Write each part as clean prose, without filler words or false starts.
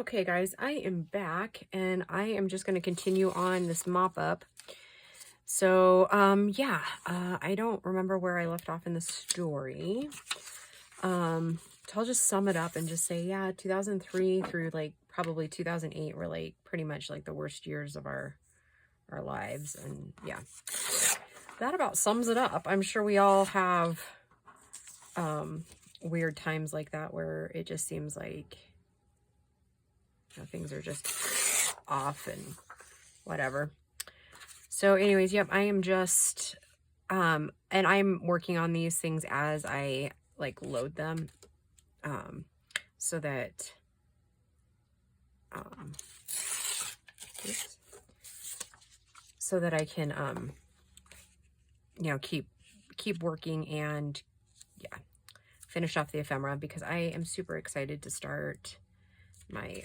Okay, guys, I am back and I am just going to continue on this mop up. So, I don't remember where I left off in the story. So I'll just sum it up and just say, yeah, 2003 through like probably 2008 were like pretty much like the worst years of our lives. And yeah, that about sums it up. I'm sure we all have weird times like that where it just seems like things are just off and whatever. So anyways, yep, I am just, and I'm working on these things as I like load them, so that, I can, keep working and yeah, finish off the ephemera, because I am super excited to start my,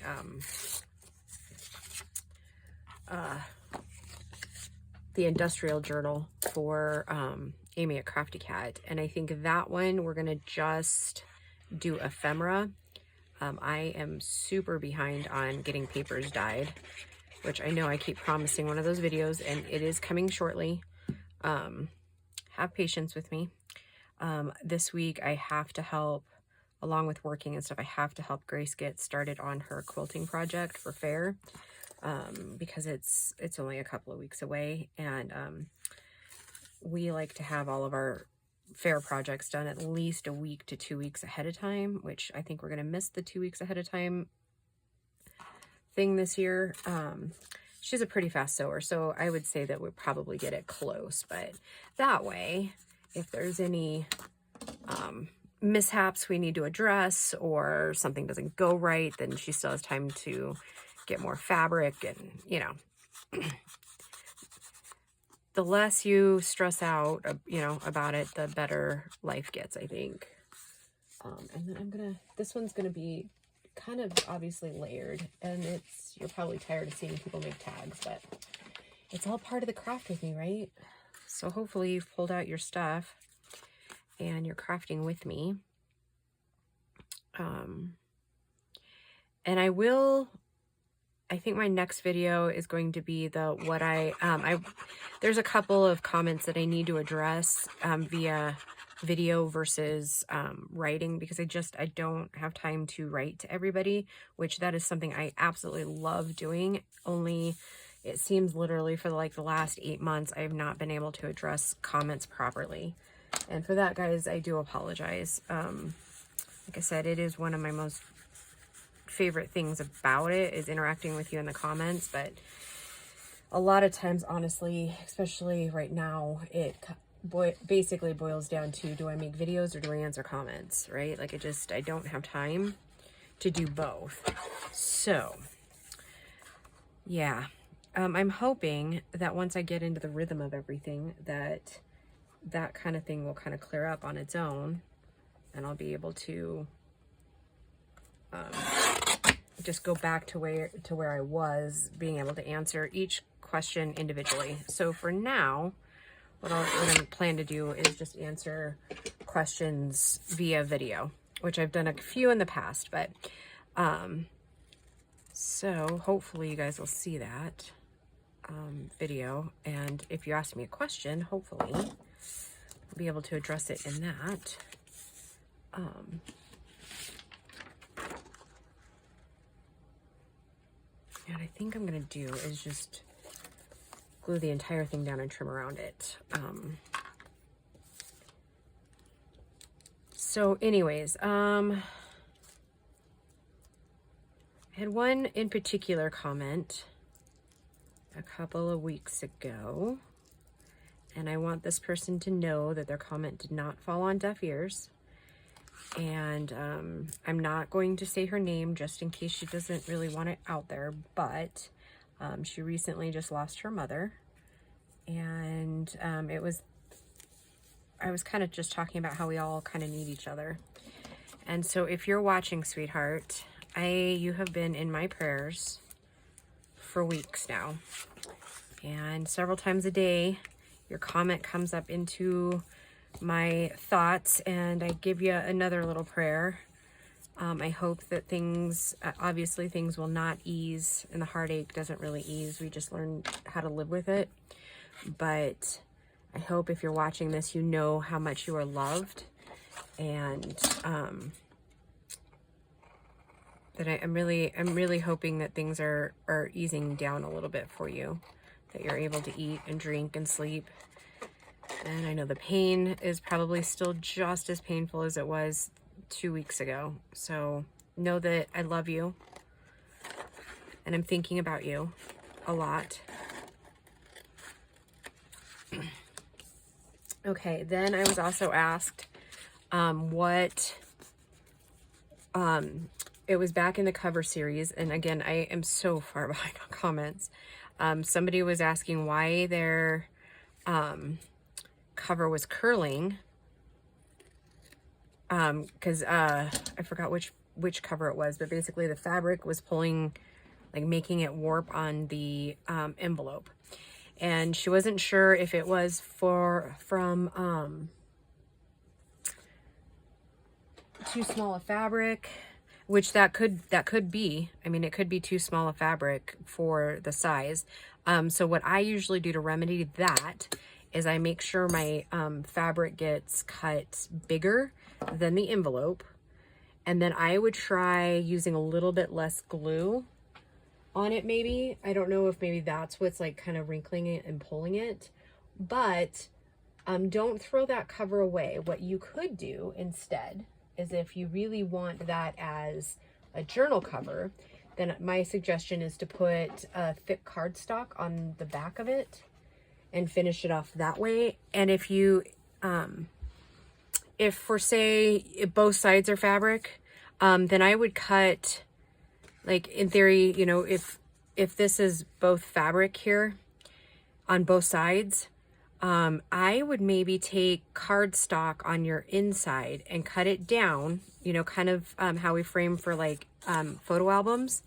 the industrial journal for Amy at Crafty Cat. And I think that one we're gonna just do ephemera. I am super behind on getting papers dyed, which I know I keep promising one of those videos, and it is coming shortly. Have patience with me. This week I have to help, along with working and stuff, I have to help Grace get started on her quilting project for fair. Because it's only a couple of weeks away, and we like to have all of our fair projects done at least a week to 2 weeks ahead of time, which I think we're going to miss the 2 weeks ahead of time thing this year. She's a pretty fast sewer, so I would say that we'll probably get it close, but that way, if there's any mishaps we need to address or something doesn't go right, then she still has time to get more fabric. And the less you stress out about it, the better life gets, I think. And then this one's gonna be kind of obviously layered, and you're probably tired of seeing people make tags, but it's all part of the craft with me, right? So hopefully you've pulled out your stuff and you're crafting with me. And I think my next video is going to be there's a couple of comments that I need to address via video versus writing, because I don't have time to write to everybody, which that is something I absolutely love doing. Only it seems literally for like the last 8 months, I have not been able to address comments properly. And for that, guys, I do apologize. Like I said, it is one of my most favorite things about it, is interacting with you in the comments, but a lot of times, honestly, especially right now, it basically boils down to, do I make videos or do I answer comments, right? Like I don't have time to do both. So yeah, I'm hoping that once I get into the rhythm of everything, that kind of thing will kind of clear up on its own, and I'll be able to just go back to where I was, being able to answer each question individually. So for now, what I'm planning to do is just answer questions via video, which I've done a few in the past, but so hopefully you guys will see that video, and if you ask me a question, hopefully I'll be able to address it in that. And I think I'm gonna do is just glue the entire thing down and trim around it. So anyways, I had one in particular comment a couple of weeks ago, and I want this person to know that their comment did not fall on deaf ears. And I'm not going to say her name just in case she doesn't really want it out there, but she recently just lost her mother, and I was kind of just talking about how we all kind of need each other. And so if you're watching, sweetheart, you have been in my prayers for weeks now, and several times a day your comment comes up into my thoughts, and I give you another little prayer I hope that things, obviously things will not ease, and the heartache doesn't really ease. We just learn how to live with it. But I hope if you're watching this, you know how much you are loved, and that I'm really hoping that things are easing down a little bit for you, that you're able to eat and drink and sleep. And I know the pain is probably still just as painful as it was 2 weeks ago. So know that I love you, and I'm thinking about you a lot. Okay, then I was also asked it was back in the cover series, and again, I am so far behind on comments. Somebody was asking why their cover was curling, because I forgot which cover it was, but basically the fabric was pulling, like making it warp on the envelope, and she wasn't sure if it was from too small a fabric, which that could be. I mean, it could be too small a fabric for the size. So what I usually do to remedy that is I make sure my fabric gets cut bigger than the envelope, and then I would try using a little bit less glue on it. Maybe, I don't know if maybe that's what's like kind of wrinkling it and pulling it, but don't throw that cover away. What you could do instead is, if you really want that as a journal cover, then my suggestion is to put a thick cardstock on the back of it and finish it off that way. And if you, if for say if both sides are fabric, then I would cut, like in theory, you know, if this is both fabric here on both sides, I would maybe take cardstock on your inside and cut it down, you know, kind of how we frame for like photo albums,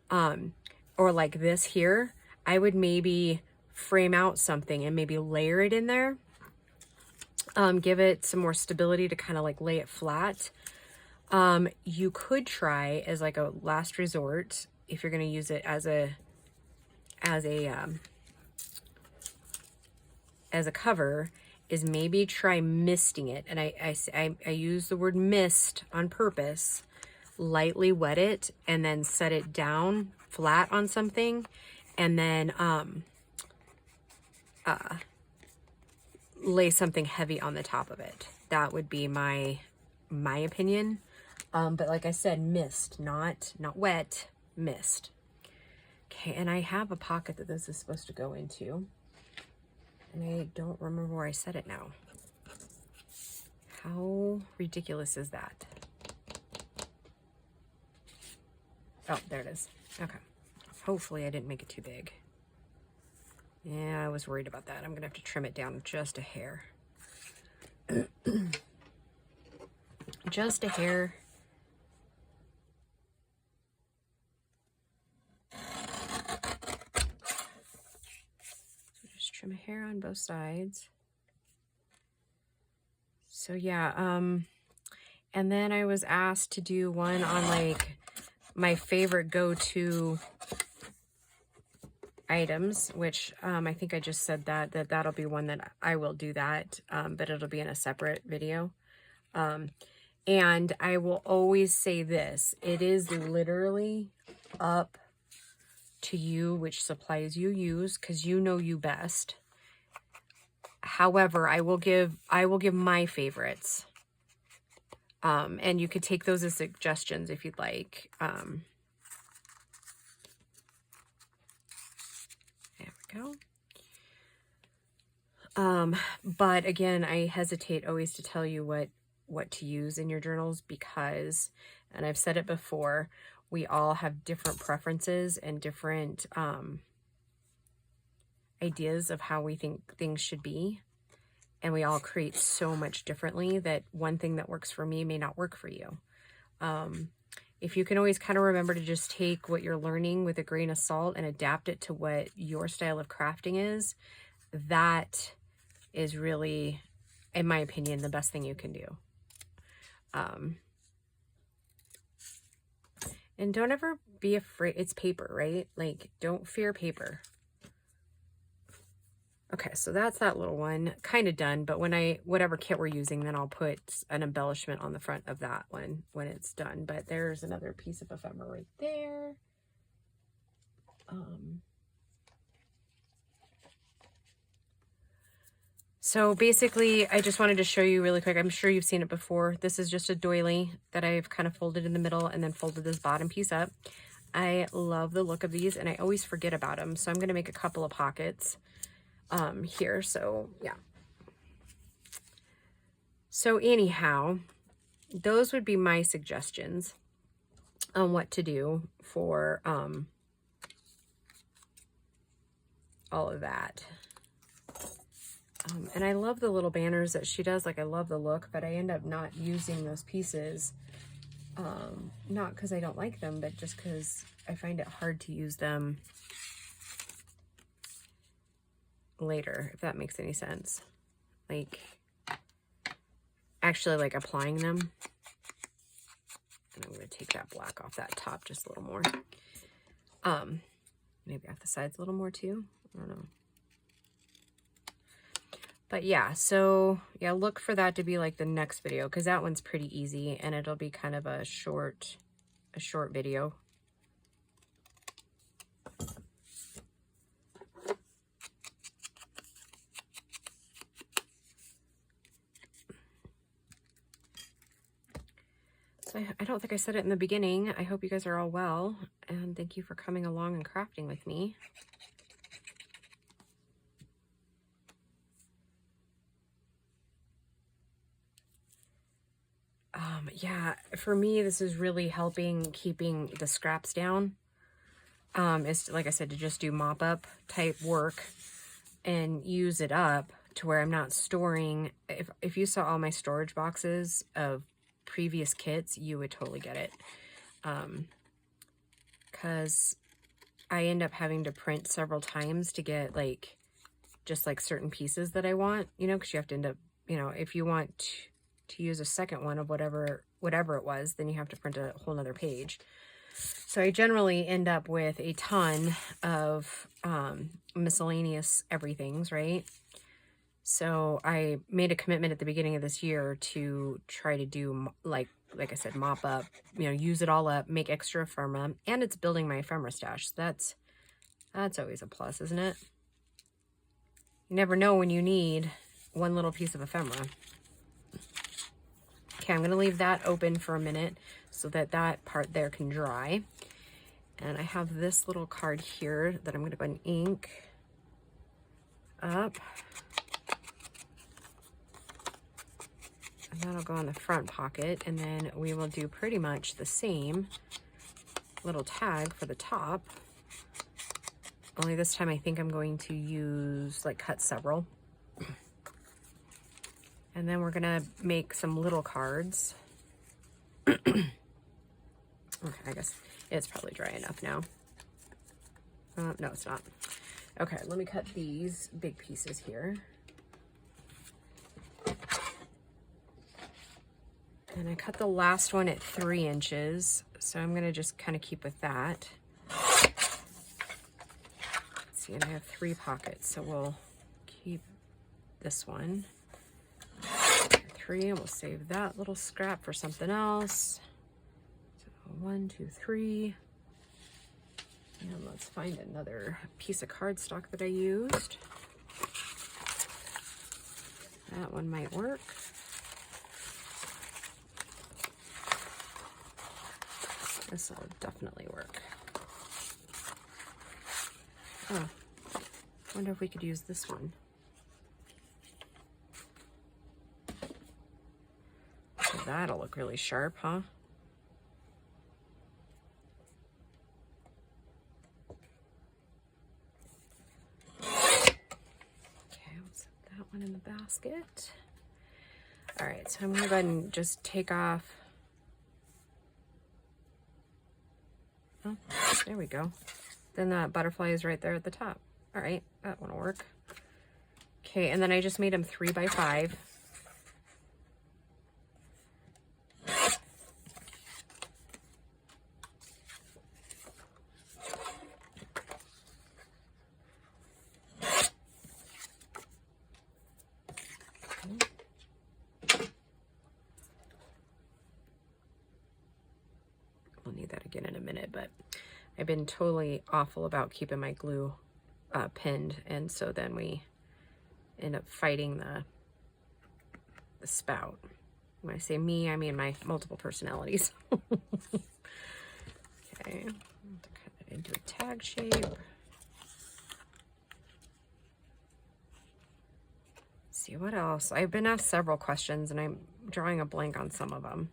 or like this here. I would maybe frame out something and maybe layer it in there, give it some more stability to kind of like lay it flat. You could try as like a last resort, if you're going to use it as a cover, is maybe try misting it. And I use the word mist on purpose. Lightly wet it and then set it down flat on something, and then lay something heavy on the top of it. That would be my opinion. But like I said, mist, not wet, mist. Okay, and I have a pocket that this is supposed to go into, and I don't remember where I set it now. How ridiculous is that? Oh, there it is. Okay. Hopefully I didn't make it too big. Yeah, I was worried about that. I'm gonna have to trim it down just a hair. Just a hair. So just trim a hair on both sides. So yeah, and then I was asked to do one on like my favorite go-to items, which I think I just said that'll be one that I will do that, but it'll be in a separate video. And I will always say this, it is literally up to you which supplies you use, because you know you best. However, I will give my favorites. And you could take those as suggestions if you'd like. There we go. But again, I hesitate always to tell you what to use in your journals, because, and I've said it before, we all have different preferences and different ideas of how we think things should be. And we all create so much differently that one thing that works for me may not work for you. If you can always kind of remember to just take what you're learning with a grain of salt and adapt it to what your style of crafting is, that is really, in my opinion, the best thing you can do. And don't ever be afraid. It's paper, right? Like, don't fear paper. Okay, so that's that little one kind of done, but when whatever kit we're using, then I'll put an embellishment on the front of that one when it's done. But there's another piece of ephemera right there. So basically, I just wanted to show you really quick. I'm sure you've seen it before. This is just a doily that I've kind of folded in the middle and then folded this bottom piece up. I love the look of these, and I always forget about them. So I'm going to make a couple of pockets here. So yeah. So anyhow, those would be my suggestions on what to do for all of that. And I love the little banners that she does. Like, I love the look, but I end up not using those pieces. Not because I don't like them, but just because I find it hard to use them later, if that makes any sense. Like, actually, like, applying them. And I'm going to take that black off that top just a little more. Maybe off the sides a little more too. I don't know. But yeah, so yeah, look for that to be like the next video, because that one's pretty easy and it'll be kind of a short video. So I don't think I said it in the beginning. I hope you guys are all well, and thank you for coming along and crafting with me. Yeah, for me, this is really helping keeping the scraps down. Is, like I said, to just do mop up type work and use it up to where I'm not storing. If you saw all my storage boxes of previous kits, you would totally get it. Because I end up having to print several times to get like just like certain pieces that I want, you know, because you have to end up, you know, if you want to use a second one of whatever it was, then you have to print a whole nother page. So I generally end up with a ton of miscellaneous everythings, right? So I made a commitment at the beginning of this year to try to do, like I said, mop up, you know, use it all up, make extra ephemera, and it's building my ephemera stash. So that's always a plus, isn't it? You never know when you need one little piece of ephemera. Okay, I'm going to leave that open for a minute so that that part there can dry. And I have this little card here that I'm going to go and ink up. And that'll go on the front pocket. And then we will do pretty much the same little tag for the top. Only this time I think I'm going to use, like, cut several. And then we're gonna make some little cards. Okay, I guess it's probably dry enough now. No, it's not. Okay, let me cut these big pieces here. And I cut the last one at 3 inches, so I'm gonna just kind of keep with that. Let's see, and I have 3 pockets, so we'll keep this one. 3, and we'll save that little scrap for something else. So 1, 2, 3. And let's find another piece of cardstock that I used. That one might work. This will definitely work. Oh, wonder if we could use this one. That'll look really sharp, huh? Okay, we'll set that one in the basket. All right, so I'm gonna go ahead and just take off. Oh, there we go. Then that butterfly is right there at the top. All right, that one will work. Okay, and then I just made them 3 by 5. but I've been totally awful about keeping my glue pinned, and so then we end up fighting the spout. When I say me, I mean my multiple personalities. Okay, cut it into a tag shape. See what else. I've been asked several questions and I'm drawing a blank on some of them.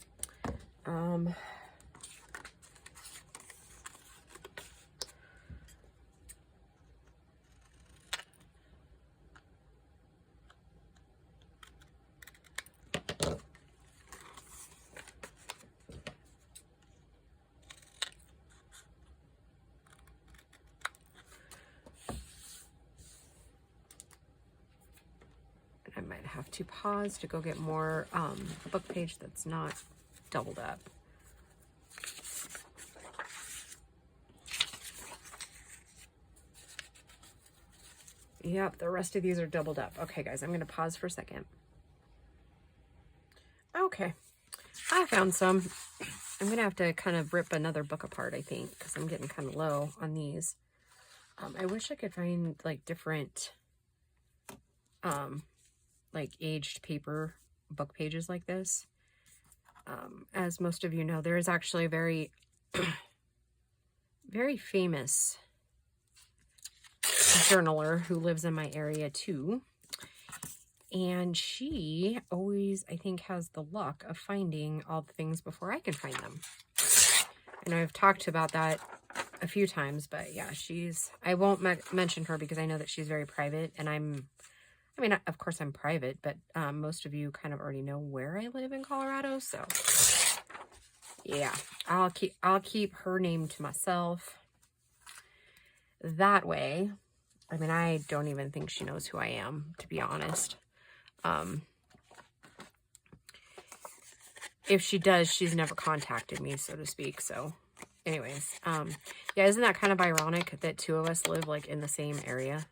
I might have to pause to go get more book page that's not doubled up. Yep, the rest of these are doubled up. Okay, guys, I'm going to pause for a second. Okay, I found some. I'm going to have to kind of rip another book apart, I think, because I'm getting kind of low on these. I wish I could find, like, different, like, aged paper book pages like this. As most of you know, there is actually a very, very famous journaler who lives in my area too, and she always, I think, has the luck of finding all the things before I can find them. And I've talked about that a few times, but yeah, I won't mention her because I know that she's very private, and I mean, of course I'm private, but most of you kind of already know where I live in Colorado, so yeah, I'll keep her name to myself. That way, I mean, I don't even think she knows who I am, to be honest. If she does, she's never contacted me, so to speak. So anyways, yeah, isn't that kind of ironic that two of us live like in the same area?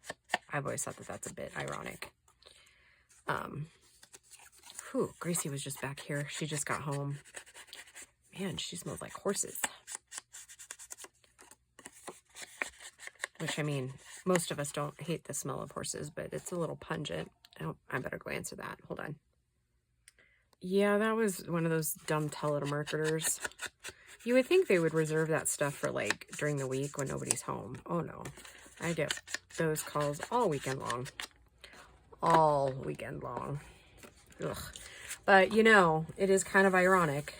I've always thought that that's a bit ironic. Whew, Gracie was just back here. She just got home. Man, she smelled like horses. Which, I mean, most of us don't hate the smell of horses, but it's a little pungent. Oh, I better go answer that. Hold on. Yeah, that was one of those dumb telemarketers. You would think they would reserve that stuff for, like, during the week when nobody's home. Oh, no. I get those calls all weekend long. All weekend long. Ugh. But, you know, it is kind of ironic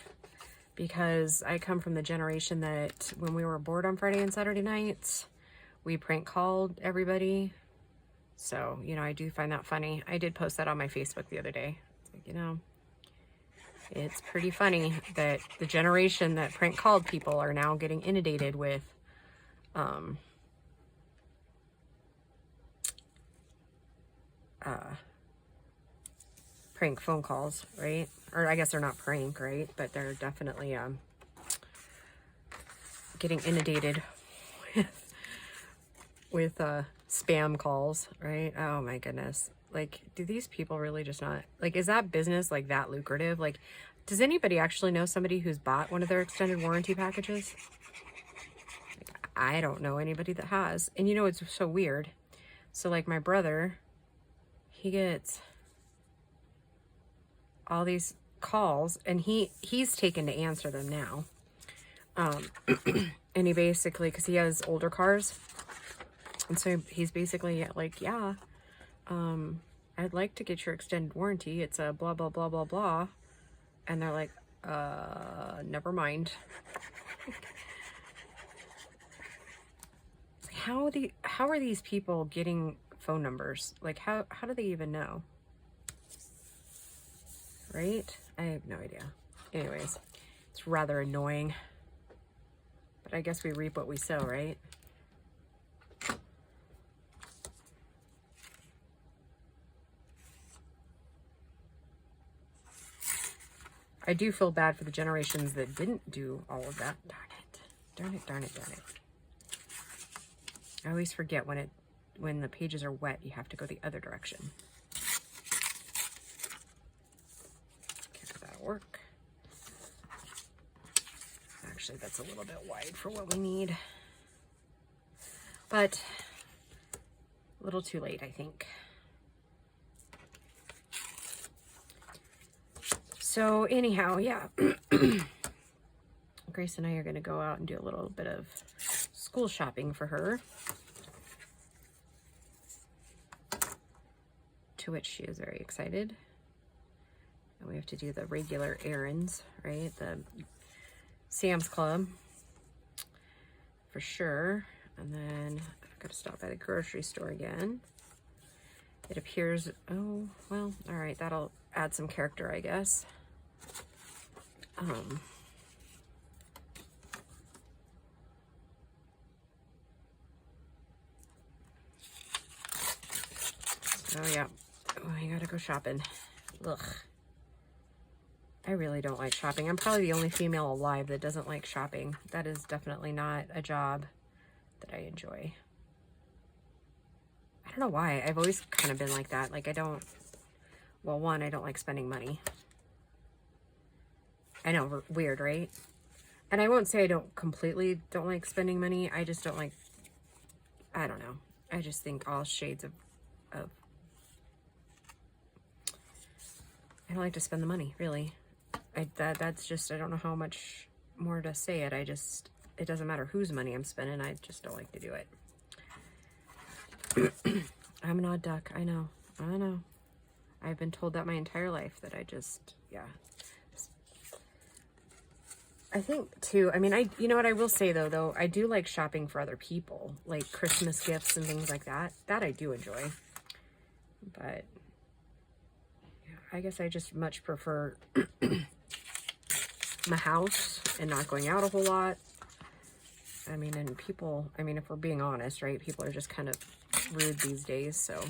because I come from the generation that when we were bored on Friday and Saturday nights, we prank called everybody. So, you know, I do find that funny. I did post that on my Facebook the other day. It's like, you know, it's pretty funny that the generation that prank called people are now getting inundated with prank phone calls, right? Or I guess they're not prank, right? But they're definitely getting inundated with spam calls, right? Oh my goodness. Like, do these people really just not, like, is that business like that lucrative? Like, does anybody actually know somebody who's bought one of their extended warranty packages? Like, I don't know anybody that has. And you know, it's so weird. So like my brother, he gets all these calls and he's taken to answer them now. And he basically, because he has older cars, and so he's basically like, yeah, I'd like to get your extended warranty. It's a blah, blah, blah, blah, blah. And they're like, never mind. How are these people getting phone numbers? Like, how do they even know? Right? I have no idea. Anyways, it's rather annoying. But I guess we reap what we sow, right? I do feel bad for the generations that didn't do all of that. Darn it. Darn it, darn it, darn it. I always forget when the pages are wet, you have to go the other direction. Okay, that'll work. Actually, that's a little bit wide for what we need. But a little too late, I think. So anyhow, yeah. Grace and I are going to go out and do a little bit of school shopping for her. To which she is very excited. And we have to do the regular errands, right? The Sam's Club for sure. And then I've got to stop by the grocery store again. It appears, oh, well, all right, that'll add some character, I guess. Oh yeah, oh, I gotta go shopping. Ugh. I really don't like shopping. I'm probably the only female alive that doesn't like shopping. That is definitely not a job that I enjoy. I don't know why. I've always kind of been like that. Like I don't, well, one, I don't like spending money. I know, weird, right? And I won't say I completely don't like spending money. I just don't like, I don't know. I just think all shades of I don't like to spend the money, really. That's just, I don't know how much more to say it. It doesn't matter whose money I'm spending. I just don't like to do it. I'm an odd duck. I know. I've been told that my entire life that yeah. I think too, I mean, you know what I will say though, I do like shopping for other people, like Christmas gifts and things like that. That I do enjoy. But yeah, I guess I just much prefer my house and not going out a whole lot. I mean, and people, I mean, if we're being honest, right? People are just kind of rude these days, so.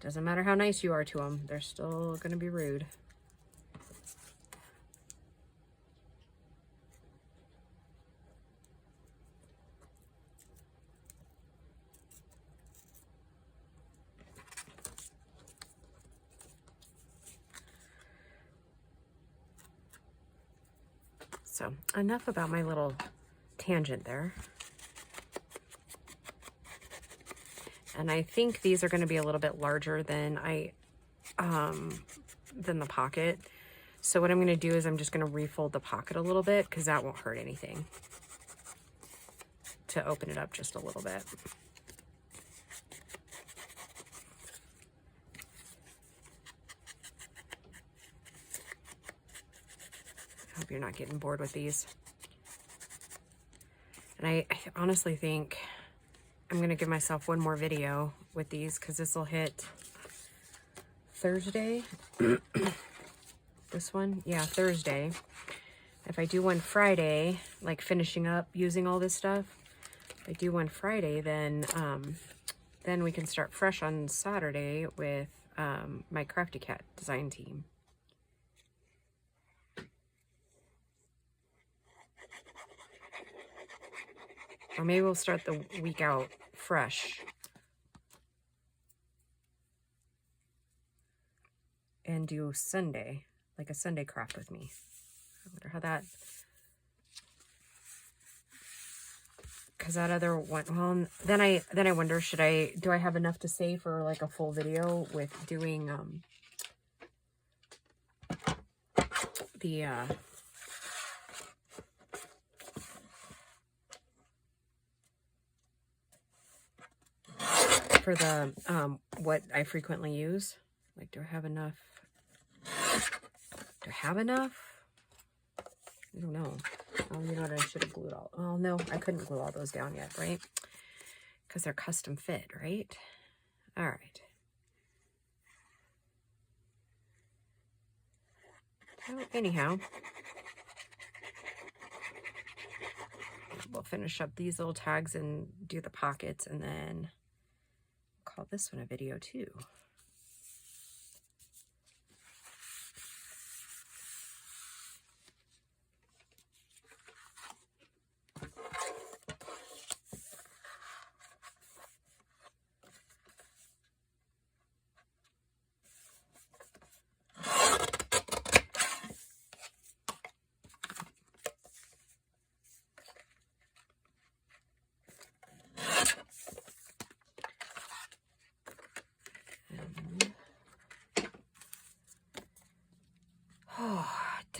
Doesn't matter how nice you are to them, they're still going to be rude. So, enough about my little tangent there. And I think these are going to be a little bit larger than than the pocket. So what I'm going to do is I'm just going to refold the pocket a little bit because that won't hurt anything. To open it up just a little bit. I hope you're not getting bored with these. And I honestly think I'm going to give myself one more video with these because this will hit Thursday. This one? Yeah, Thursday. If I do one Friday, like finishing up using all this stuff, if I do one Friday, then we can start fresh on Saturday with my Crafty Cat design team. Or maybe we'll start the week out fresh. And do Sunday, like a Sunday craft with me. I wonder how that... Because that other one, well, then I wonder, do I have enough to say for like a full video with doing for the what I frequently use? Like, do I have enough? Do I have enough? I don't know. Oh, you know what? I should have glued all. Oh no, I couldn't glue all those down yet, right? Because they're custom fit, right? All right. So anyhow, we'll finish up these little tags and do the pockets, and then call this one a video too.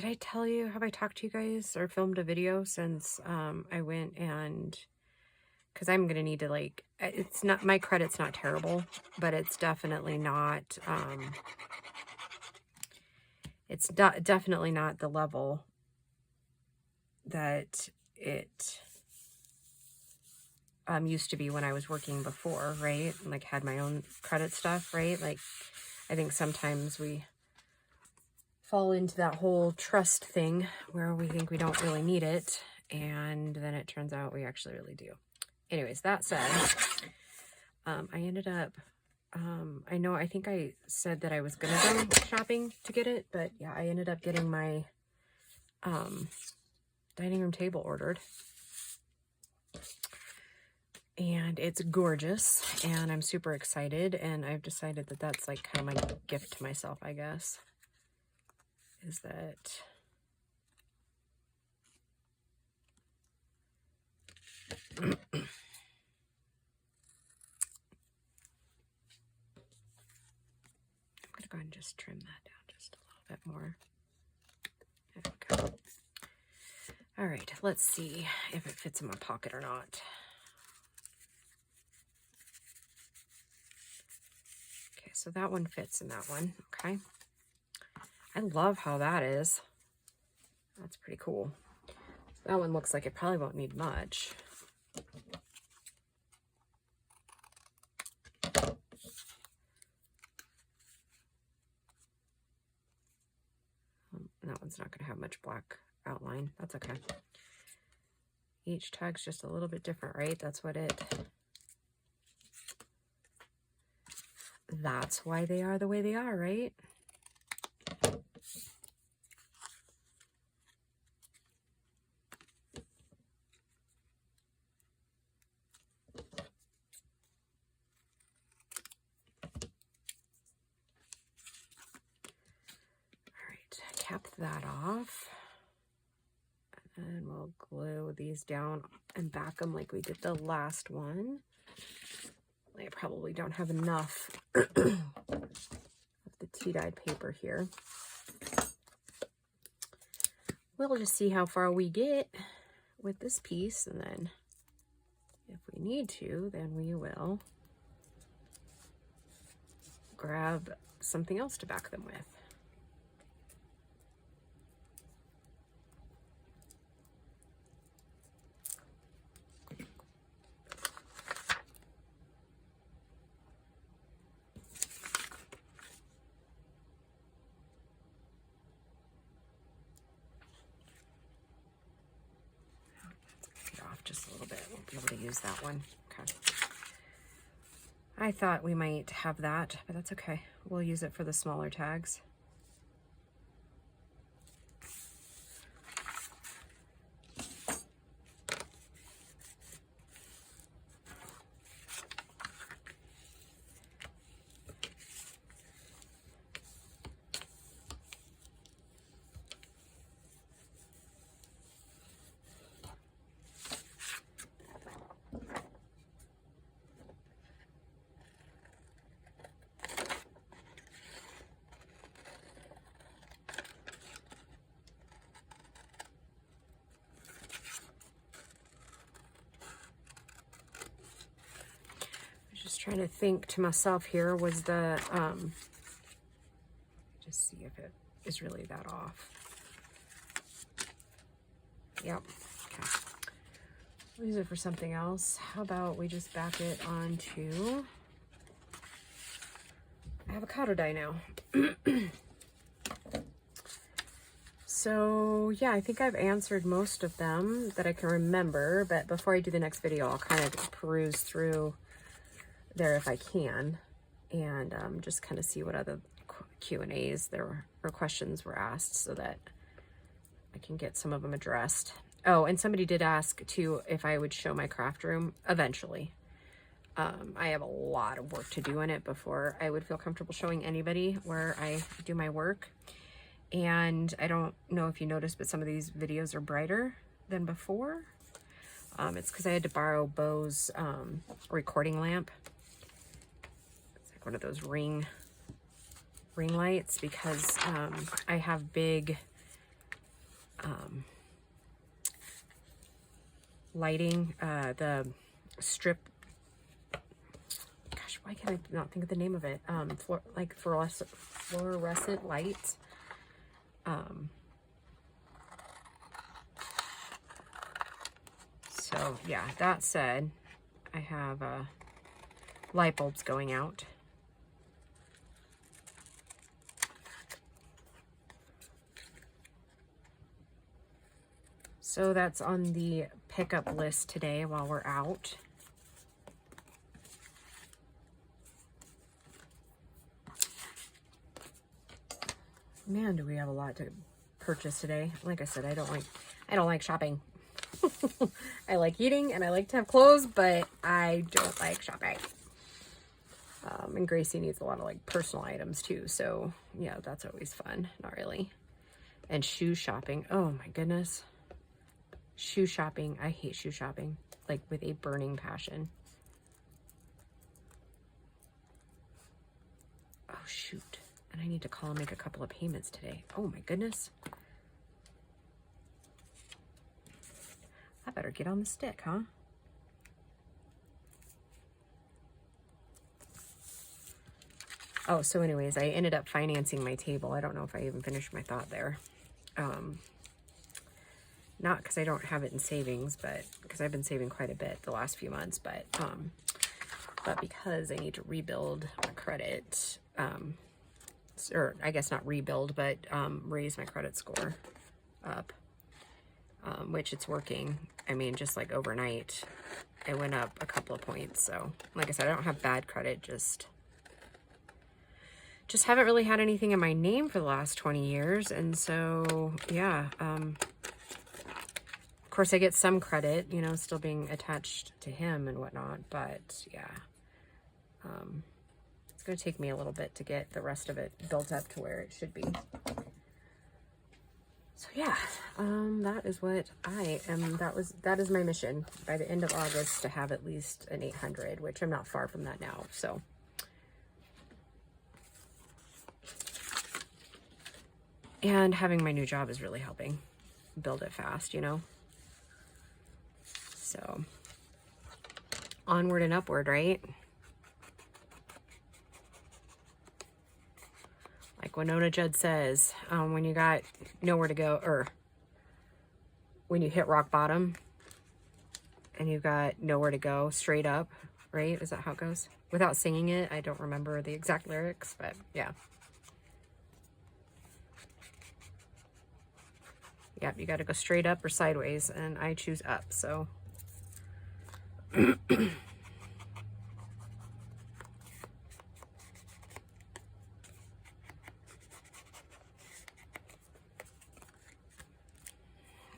I tell you, have I talked to you guys or filmed a video since I went and, because I'm going to need to, like, it's not, my credit's not terrible, but it's definitely not, it's definitely not the level that it used to be when I was working before, right? Like, had my own credit stuff, right? Like, I think sometimes we fall into that whole trust thing where we think we don't really need it, and then it turns out we actually really do. Anyways, that said, I ended up, I think I said that I was gonna go shopping to get it, but yeah, I ended up getting my dining room table ordered, and it's gorgeous, and I'm super excited, and I've decided that that's like kind of my gift to myself, I guess, is that I'm gonna go ahead and just trim that down just a little bit more. There we go. All right, let's see if it fits in my pocket or not. Okay, so that one fits in that one, okay. I love how that is. That's pretty cool. That one looks like it probably won't need much. That one's not going to have much black outline. That's okay. Each tag's just a little bit different, right? That's why they are the way they are, right? Cap that off, and we'll glue these down and back them like we did the last one. I probably don't have enough of the tea-dyed paper here. We'll just see how far we get with this piece, and then if we need to, then we will grab something else to back them with. Just a little bit. We'll be able to use that one. Okay. I thought we might have that, but that's okay. We'll use it for the smaller tags. Trying to think to myself here, was the just see if it is really that off. Yep. Okay, we'll use it for something else. How about we just back it onto avocado dye now. So yeah, I think I've answered most of them that I can remember, but before I do the next video, I'll kind of peruse through there if I can, and just kind of see what other Q&As there were, or questions were asked, so that I can get some of them addressed. Oh, and somebody did ask too if I would show my craft room eventually. I have a lot of work to do in it before I would feel comfortable showing anybody where I do my work. And I don't know if you noticed, but some of these videos are brighter than before. It's because I had to borrow Bo's recording lamp. One of those ring lights, because I have big lighting, the strip, gosh, why can I not think of the name of it? Like fluorescent lights. So yeah, that said, I have light bulbs going out. So that's on the pickup list today while we're out. Man, do we have a lot to purchase today. Like I said, I don't like shopping. I like eating and I like to have clothes, but I don't like shopping. And Gracie needs a lot of like personal items too. So yeah, that's always fun. Not really. And shoe shopping. Oh my goodness. Shoe shopping. I hate shoe shopping, like with a burning passion. Oh shoot. And I need to call and make a couple of payments today. Oh my goodness. I better get on the stick, huh? Oh, so anyways, I ended up financing my table. I don't know if I even finished my thought there. Not because I don't have it in savings, but because I've been saving quite a bit the last few months, but because I need to rebuild my credit, or I guess not rebuild, but raise my credit score up, which it's working. I mean, just like overnight, it went up a couple of points. So like I said, I don't have bad credit, just haven't really had anything in my name for the last 20 years. And so, yeah, of course I get some credit, you know, still being attached to him and whatnot, but yeah, it's going to take me a little bit to get the rest of it built up to where it should be. So yeah, that is what I am. That is my mission by the end of August, to have at least an 800, which I'm not far from that now. So and having my new job is really helping build it fast, you know? So onward and upward, right? Like Winona Judd says, when you got nowhere to go, or when you hit rock bottom and you've got nowhere to go, straight up, right? Is that how it goes? Without singing it, I don't remember the exact lyrics, but yeah. Yep, you got to go straight up or sideways, and I choose up, so.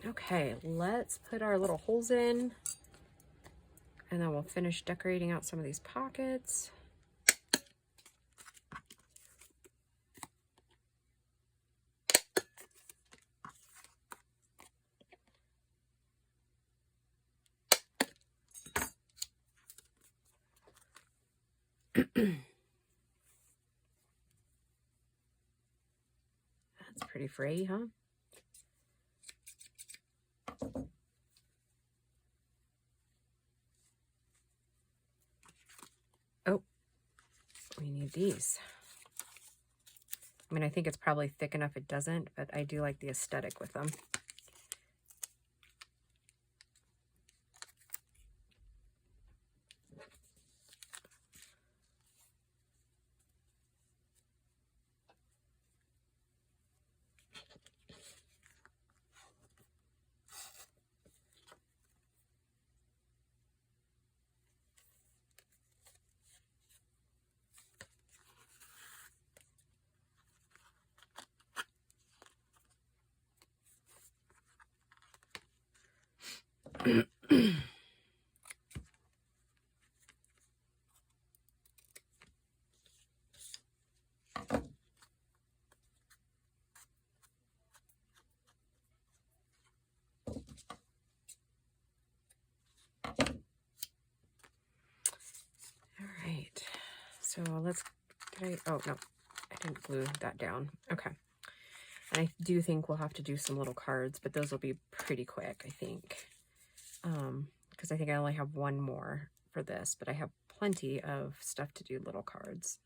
Okay, let's put our little holes in, and then we'll finish decorating out some of these pockets. That's pretty frayy, huh? Oh, we need these. I mean, I think it's probably thick enough it doesn't, but I do like the aesthetic with them. So let's, oh no, I didn't glue that down. Okay. And I do think we'll have to do some little cards, but those will be pretty quick, I think. Because I think I only have one more for this, but I have plenty of stuff to do little cards.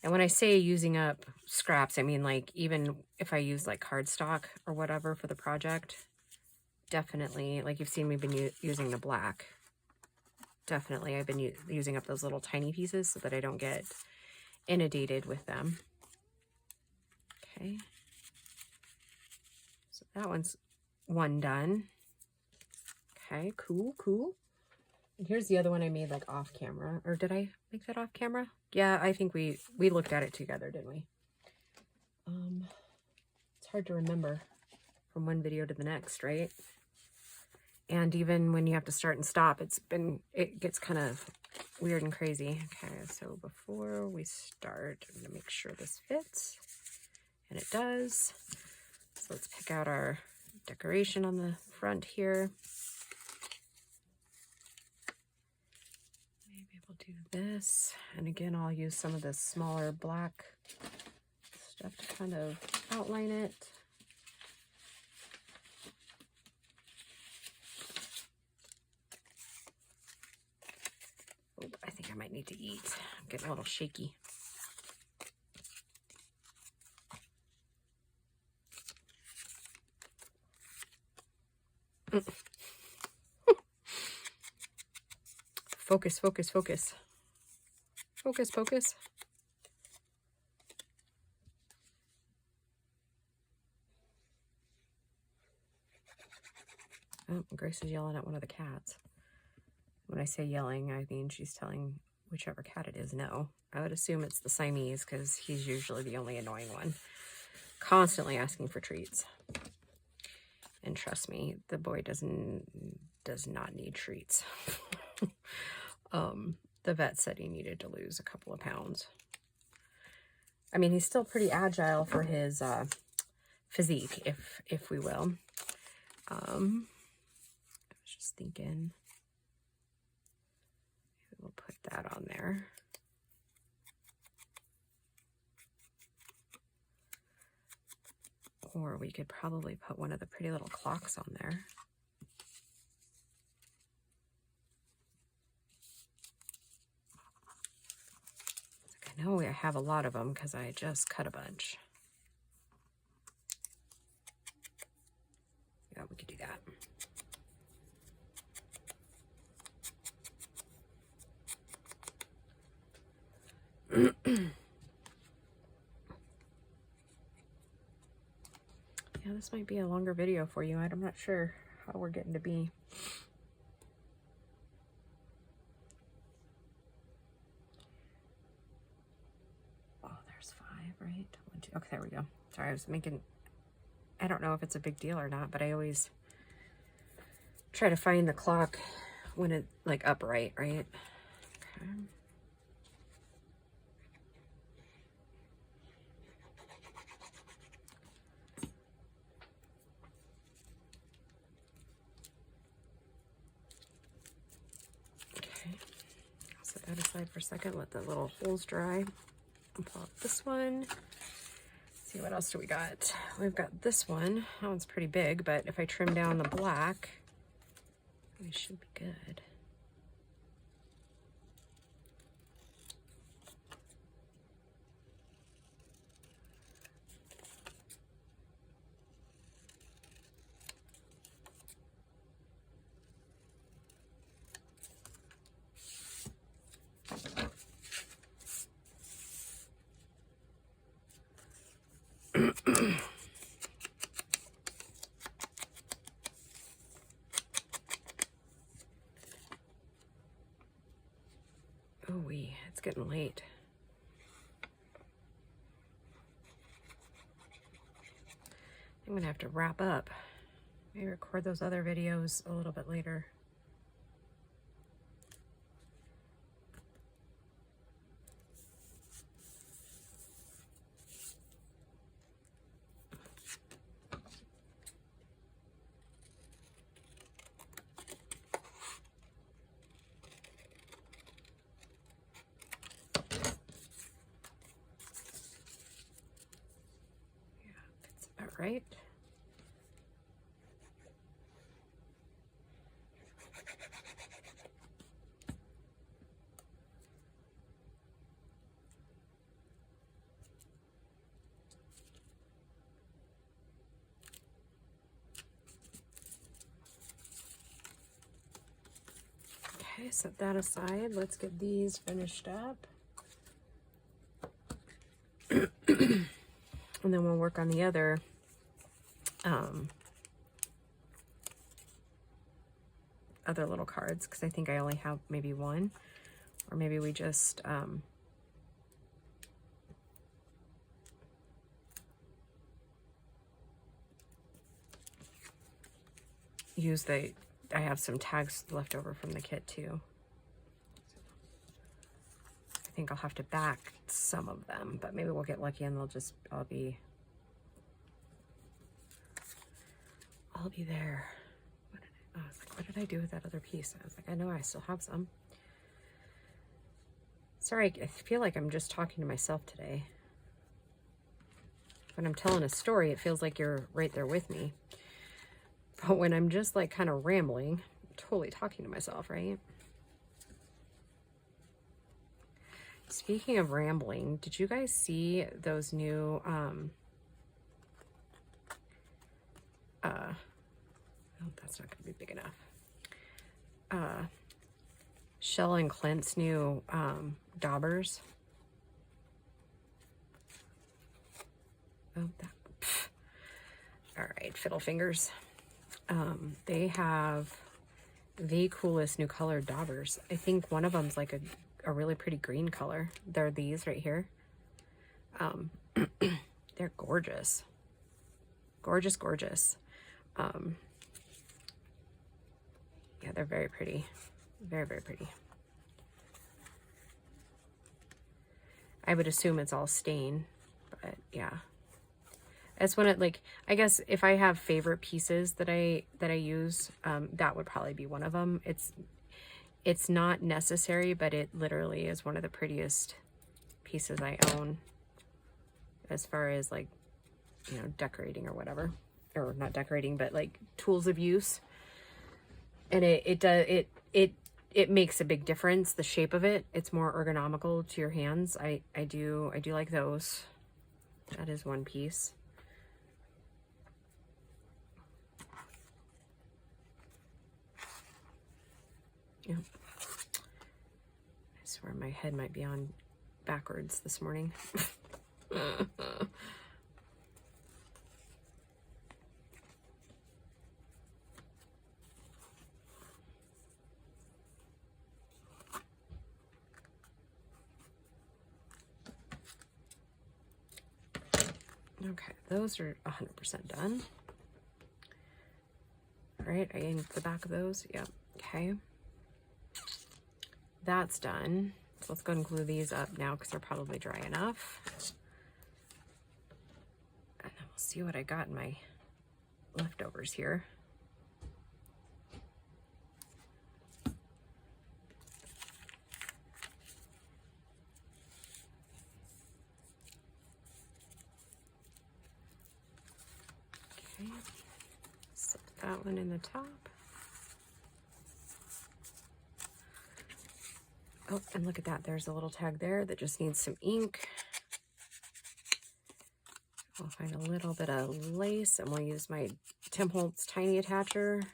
And when I say using up scraps, I mean like even if I use like cardstock or whatever for the project, definitely, like you've seen me been using the black. Definitely I've been using up those little tiny pieces so that I don't get inundated with them. Okay. So that one's one done. Okay, cool, cool. And here's the other one I made like off camera. Or did I make that off camera? Yeah, I think we looked at it together, didn't we? It's hard to remember from one video to the next, right? And even when you have to start and stop, it gets kind of weird and crazy. Okay, so before we start, I'm gonna make sure this fits. And it does. So let's pick out our decoration on the front here. Maybe we'll do this. And again, I'll use some of this smaller black stuff to kind of outline it. Oh, I think I might need to eat. I'm getting a little shaky. Focus, focus, focus. Focus, focus. Oh, Grace is yelling at one of the cats. When I say yelling, I mean she's telling whichever cat it is no. I would assume it's the Siamese because he's usually the only annoying one. Constantly asking for treats. And trust me, the boy does not need treats. The vet said he needed to lose a couple of pounds. I mean, he's still pretty agile for his physique, if we will. I was just thinking we'll put that on there. Or we could probably put one of the pretty little clocks on there. I know I have a lot of them because I just cut a bunch. Yeah, we could do that. Yeah, this might be a longer video for you. I'm not sure how we're getting to be. Oh, there's 5, right? 1, 2. Okay, there we go. Sorry, I was making, I don't know if it's a big deal or not, but I always try to find the clock when it like upright, right? Okay. Set that aside for a second, let the little holes dry. I'll pull out this one. Let's see, what else do we got? We've got this one. That one's pretty big, but if I trim down the black, it should be good. It's getting late. I'm gonna have to wrap up. Maybe record those other videos a little bit later. right? Okay, set that aside. Let's get these finished up. And then we'll work on the other other little cards, because I think I only have maybe one, or maybe we just use the, I have some tags left over from the kit too. I think I'll have to back some of them, but maybe we'll get lucky and they'll just, I'll be there. I was like, what did I do with that other piece? I was like, I know I still have some. Sorry, I feel like I'm just talking to myself today. When I'm telling a story, it feels like you're right there with me. But when I'm just like kind of rambling, I'm totally talking to myself, right? Speaking of rambling, did you guys see those new, oh, that's not going to be big enough. Shell and Clint's new daubers. Oh, that. Pff. All right, fiddle fingers. They have the coolest new colored daubers. I think one of them's like a really pretty green color. They're these right here. They're gorgeous. Gorgeous, gorgeous. Yeah, they're very pretty. Very, very pretty. I would assume it's all stain, but yeah. It's when it, like, I guess if I have favorite pieces that I use, that would probably be one of them. It's not necessary, but it literally is one of the prettiest pieces I own as far as, like, you know, decorating or whatever. Or not decorating, but like tools of use. And it makes a big difference. The shape of it, it's more ergonomical to your hands. I do like those. That is one piece. Yeah. I swear my head might be on backwards this morning. Okay, those are 100% done. All right, I inked the back of those. Yep. Okay. That's done. So let's go and glue these up now because they're probably dry enough. And then we'll see what I got in my leftovers here. Okay. Slip that one in the top. Oh, and look at that. There's a little tag there that just needs some ink. I'll find a little bit of lace and we'll use my Tim Holtz tiny attacher.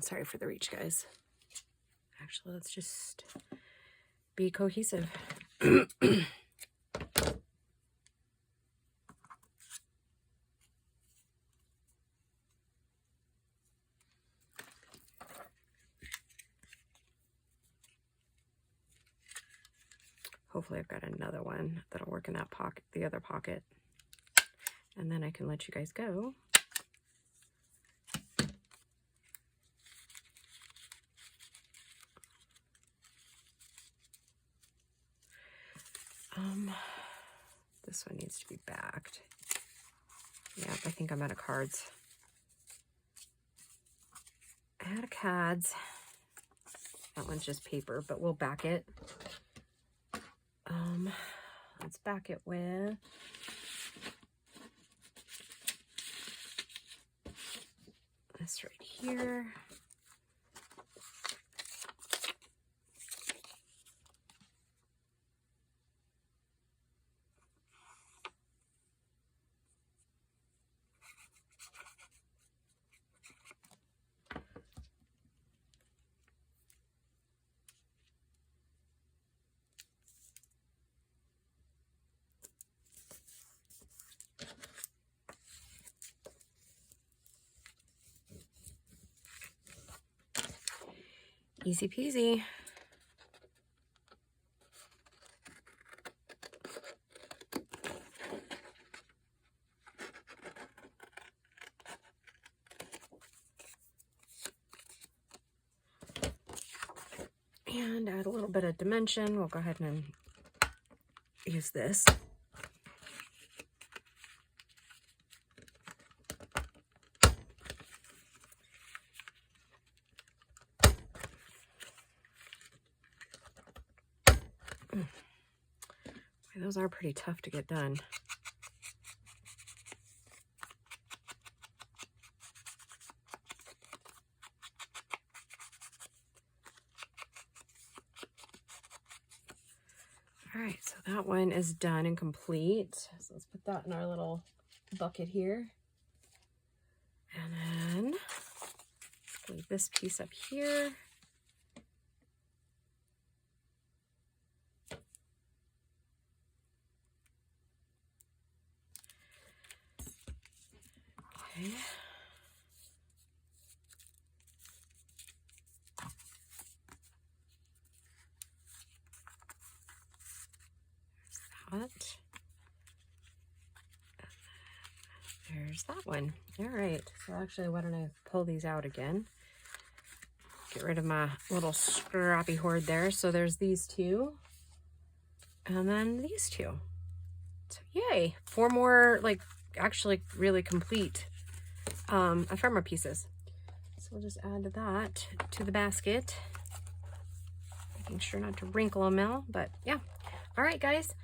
Sorry for the reach, guys. Actually, let's just be cohesive. Hopefully I've got another one that'll work in that pocket, the other pocket. And then I can let you guys go. This one needs to be backed. Yeah, I think I'm out of cards. Out of cards. That one's just paper, but we'll back it. Let's back it with this right here. Easy peasy. And add a little bit of dimension. We'll go ahead and use this. Those are pretty tough to get done. All right, so that one is done and complete. So let's put that in our little bucket here. And then leave this piece up here. Okay. There's that. There's that one. All right. So actually, why don't I pull these out again? Get rid of my little scrappy hoard there. So there's these two. And then these two. So yay. 4 more, like, actually really complete ephemera pieces. So we'll just add that to the basket. Making sure not to wrinkle them out, but yeah. All right, guys.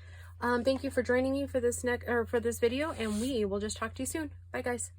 Thank you for joining me for this video, and we will just talk to you soon. Bye, guys.